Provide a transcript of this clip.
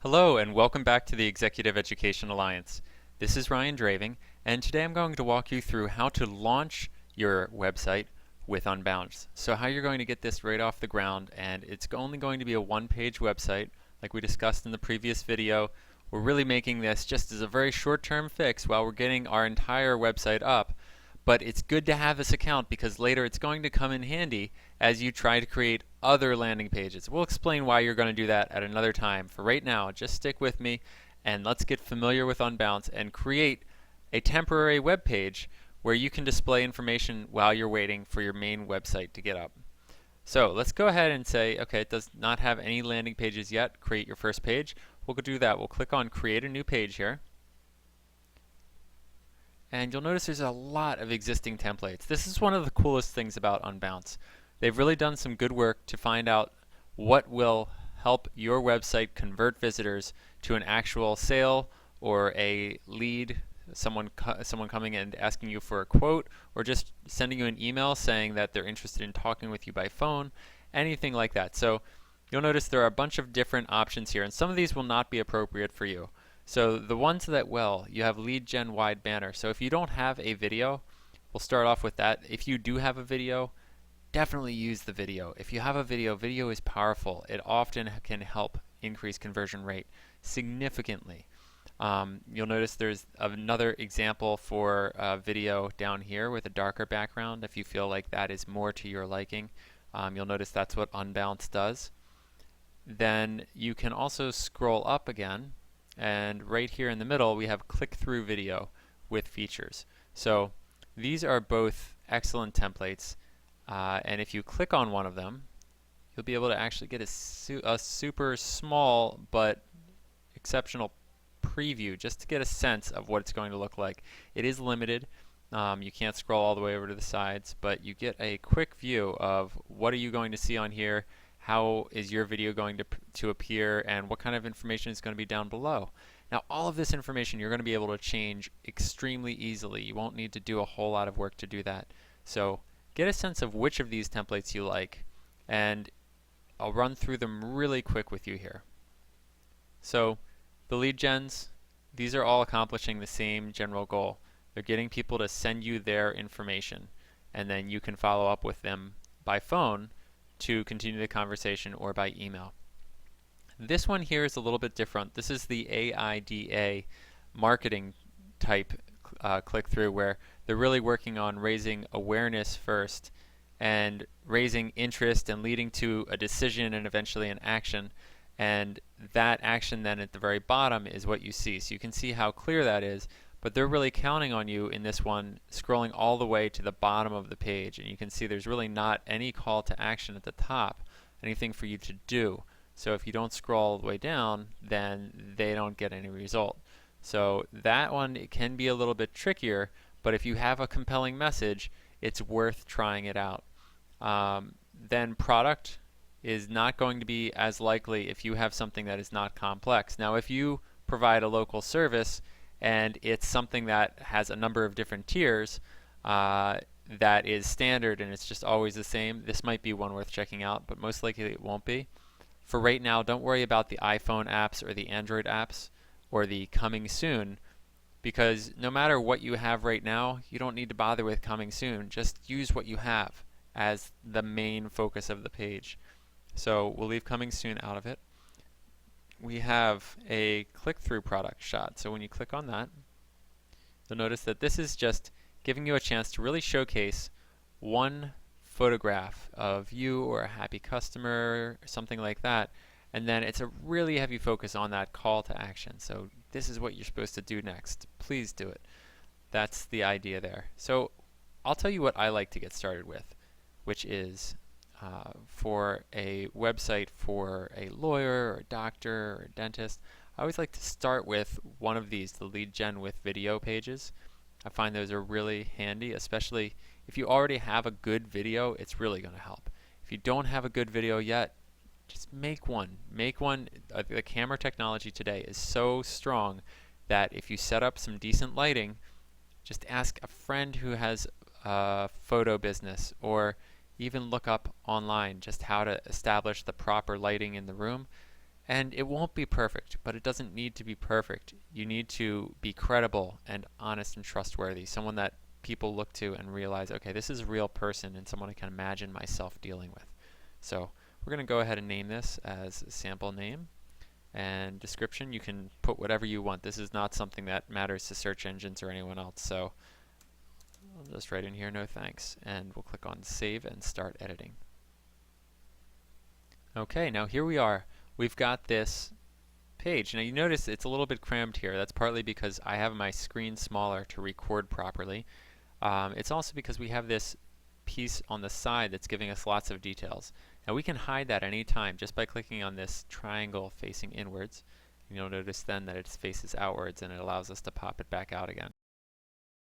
Hello and welcome back to the Executive Education Alliance. This is Ryan Draving, and today I'm going to walk you through how to launch your website with Unbounce. So how you're going to get this right off the ground, and it's only going to be a one-page website like we discussed in the previous video. We're really making this just as a very short-term fix while we're getting our entire website up. But it's good to have this account because later it's going to come in handy as you try to create other landing pages. We'll explain why you're going to do that at another time. For right now, just stick with me and let's get familiar with Unbounce and create a temporary web page where you can display information while you're waiting for your main website to get up. So let's go ahead and say, okay, it does not have any landing pages yet. Create your first page. We'll go do that. We'll click on Create a New Page here. And you'll notice there's a lot of existing templates. This is one of the coolest things about Unbounce. They've really done some good work to find out what will help your website convert visitors to an actual sale or a lead, someone coming and asking you for a quote, or just sending you an email saying that they're interested in talking with you by phone, anything like that. So you'll notice there are a bunch of different options here, and some of these will not be appropriate for you. So the ones that will, you have lead gen wide banner. So if you don't have a video, we'll start off with that. If you do have a video, definitely use the video. If you have a video, video is powerful. It often can help increase conversion rate significantly. You'll notice there's another example for video down here with a darker background if you feel like that is more to your liking. You'll notice that's what Unbounce does. Then you can also scroll up again, and right here in the middle we have click-through video with features. So these are both excellent templates, and if you click on one of them, you'll be able to actually get a super small but exceptional preview just to get a sense of what it's going to look like. It is limited. You can't scroll all the way over to the sides, but you get a quick view of what are you going to see on here, how is your video going to appear, and what kind of information is going to be down below. Now all of this information you're going to be able to change extremely easily. You won't need to do a whole lot of work to do that. So get a sense of which of these templates you like, and I'll run through them really quick with you here. So the lead gens, these are all accomplishing the same general goal. They're getting people to send you their information, and then you can follow up with them by phone to continue the conversation or by email. This one here is a little bit different. This is the AIDA marketing type click-through where they're really working on raising awareness first and raising interest and leading to a decision and eventually an action. And that action then at the very bottom is what you see. So you can see how clear that is, but they're really counting on you in this one scrolling all the way to the bottom of the page, and you can see there's really not any call to action at the top, anything for you to do. So if you don't scroll all the way down, then they don't get any result. So that one, it can be a little bit trickier, but if you have a compelling message, it's worth trying it out. Then product is not going to be as likely if you have something that is not complex. Now if you provide a local service and it's something that has a number of different tiers that is standard and it's just always the same, this might be one worth checking out, but most likely it won't be. For right now, don't worry about the iPhone apps or the Android apps or the coming soon, because no matter what you have right now, you don't need to bother with coming soon. Just use what you have as the main focus of the page. So we'll leave coming soon out of it. We have a click-through product shot. So when you click on that, you'll notice that this is just giving you a chance to really showcase one photograph of you or a happy customer or something like that, and then it's a really heavy focus on that call to action. So this is what you're supposed to do next. Please do it. That's the idea there. So I'll tell you what I like to get started with, which is for a website for a lawyer or a doctor or a dentist, I always like to start with one of these, the lead gen with video pages. I find those are really handy, especially if you already have a good video. It's really going to help. If you don't have a good video yet, just make one. Make one. The camera technology today is so strong that if you set up some decent lighting, just ask a friend who has a photo business, or even look up online just how to establish the proper lighting in the room. And it won't be perfect, but it doesn't need to be perfect. You need to be credible and honest and trustworthy, someone that people look to and realize, okay, this is a real person and someone I can imagine myself dealing with. So we're going to go ahead and name this as a sample name. And description, you can put whatever you want. This is not something that matters to search engines or anyone else. So I'll just write in here, no thanks. And we'll click on Save and start editing. Okay, now here we are. We've got this page. Now you notice it's a little bit crammed here. That's partly because I have my screen smaller to record properly. It's also because we have this piece on the side that's giving us lots of details. Now we can hide that any time just by clicking on this triangle facing inwards. You'll notice then that it faces outwards and it allows us to pop it back out again.